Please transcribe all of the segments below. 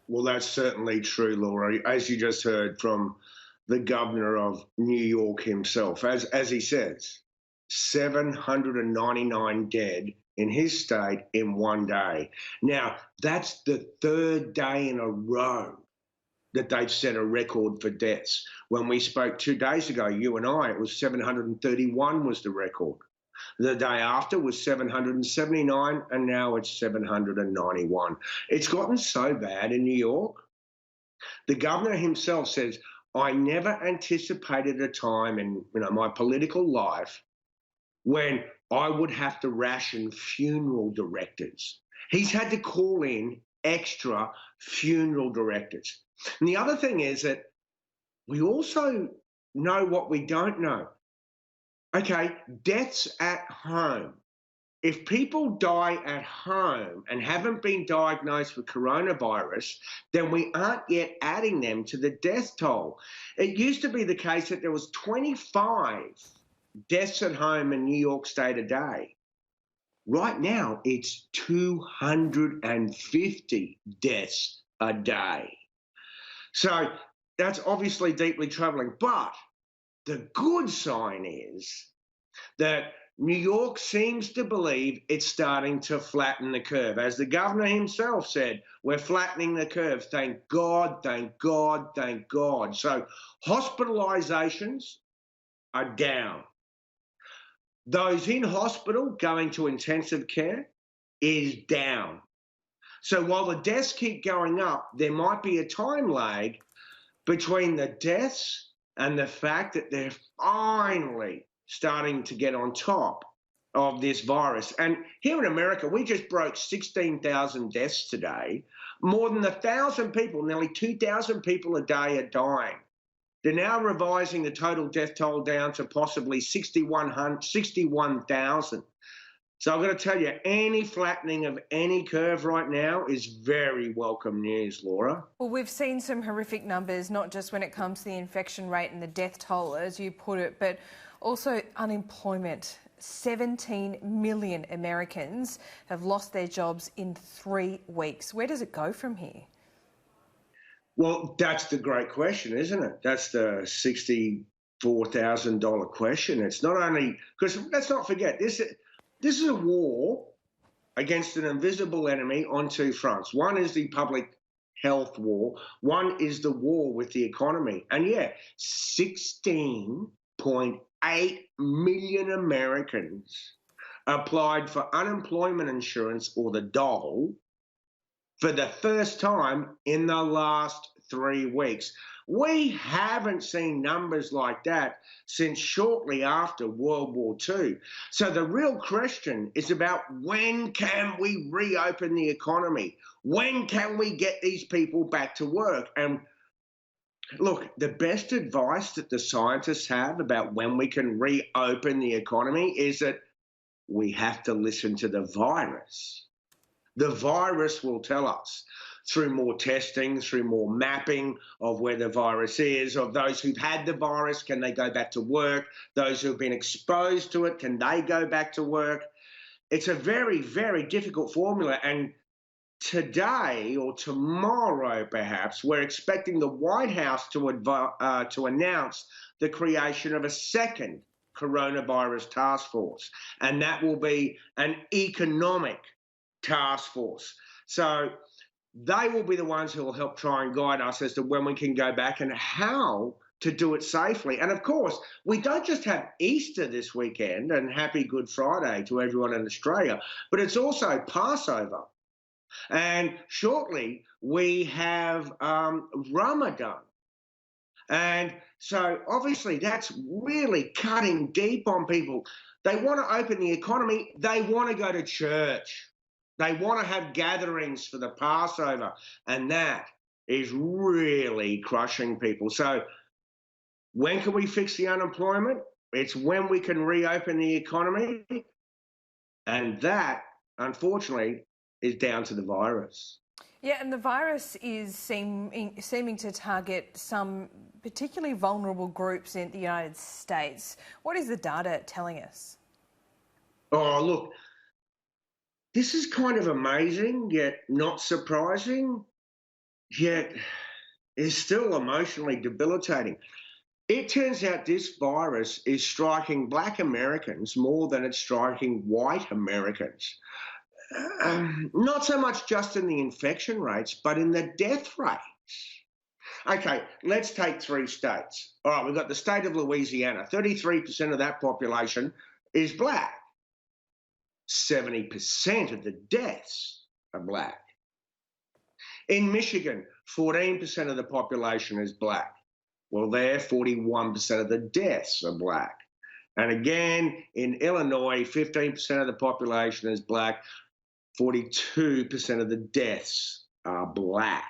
Well, that's certainly true, Laura. As you just heard from the governor of New York himself, as he says, 799 dead in his state in one day. Now, that's the third day in a row that they've set a record for deaths. When we spoke 2 days ago, you and I, it was 731 was the record. The day after was 779, and now it's 791. It's gotten so bad in New York. The governor himself says, I never anticipated a time in my political life when I would have to ration funeral directors. He's had to call in extra funeral directors. And the other thing is that we also know what we don't know. Okay, deaths at home. If people die at home and haven't been diagnosed with coronavirus, then we aren't yet adding them to the death toll. It used to be the case that there was 25 deaths at home in New York State a day. Right now, it's 250 deaths a day. So that's obviously deeply troubling. But the good sign is that New York seems to believe it's starting to flatten the curve. As the governor himself said, we're flattening the curve. Thank God, thank God, thank God. So hospitalizations are down. Those in hospital going to intensive care is down. So while the deaths keep going up, there might be a time lag between the deaths and the fact that they're finally starting to get on top of this virus. And here in America, we just broke 16,000 deaths today. More than 1,000 people, nearly 2,000 people a day are dying. They're now revising the total death toll down to possibly 61,000. So I've got to tell you, any flattening of any curve right now is very welcome news, Laura. Well, we've seen some horrific numbers, not just when it comes to the infection rate and the death toll, as you put it, but also unemployment. 17 million Americans have lost their jobs in 3 weeks. Where does it go from here? Well, that's the great question, isn't it? That's the $64,000 question. It's not only, because let's not forget, this is a war against an invisible enemy on two fronts. One is the public health war. One is the war with the economy. And yeah, 16.8 million Americans applied for unemployment insurance, or the dole, for the first time in the last 3 weeks. We haven't seen numbers like that since shortly after World War II. So the real question is about, when can we reopen the economy? When can we get these people back to work? And look, the best advice that the scientists have about when we can reopen the economy is that we have to listen to the virus. The virus will tell us, through more testing, through more mapping of where the virus is, of those who've had the virus, can they go back to work? Those who've been exposed to it, can they go back to work? It's a very, very difficult formula. And today or tomorrow, perhaps, we're expecting the White House to announce the creation of a second coronavirus task force. And that will be an economic task force. So they will be the ones who will help try and guide us as to when we can go back and how to do it safely. And of course, we don't just have Easter this weekend, and happy Good Friday to everyone in Australia, but it's also Passover. And shortly we have Ramadan. And so obviously that's really cutting deep on people. They want to open the economy. They want to go to church. They want to have gatherings for the Passover, and that is really crushing people. So when can we fix the unemployment? It's when we can reopen the economy, and that, unfortunately, is down to the virus. Yeah, and the virus is seeming to target some particularly vulnerable groups in the United States. What is the data telling us? Oh, look, this is kind of amazing, yet not surprising. yet is still emotionally debilitating. It turns out this virus is striking Black Americans more than it's striking white Americans. Not so much just in the infection rates, but in the death rate. Okay, let's take 3 states. All right, we've got the state of Louisiana. 33% of that population is Black. 70% of the deaths are Black. In Michigan, 14% of the population is Black. Well, there, 41% of the deaths are Black. And again, in Illinois, 15% of the population is Black. 42% of the deaths are Black.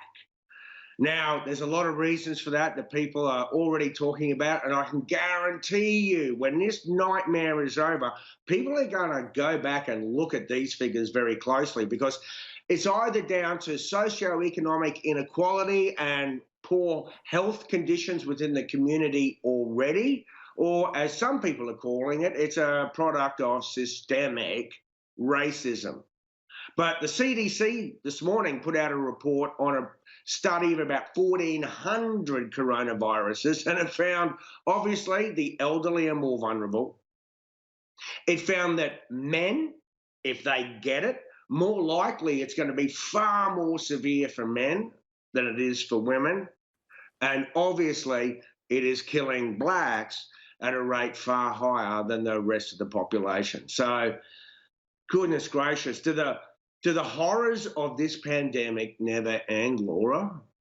Now, there's a lot of reasons for that people are already talking about, and I can guarantee you when this nightmare is over, people are going to go back and look at these figures very closely, because it's either down to socioeconomic inequality and poor health conditions within the community already, or as some people are calling it, it's a product of systemic racism. But the CDC this morning put out a report on a study of about 1,400 coronaviruses, and it found, obviously, the elderly are more vulnerable. It found that men, if they get it, more likely it's going to be far more severe for men than it is for women. And obviously, it is killing Blacks at a rate far higher than the rest of the population. So, goodness gracious, do the horrors of this pandemic never end, Laura?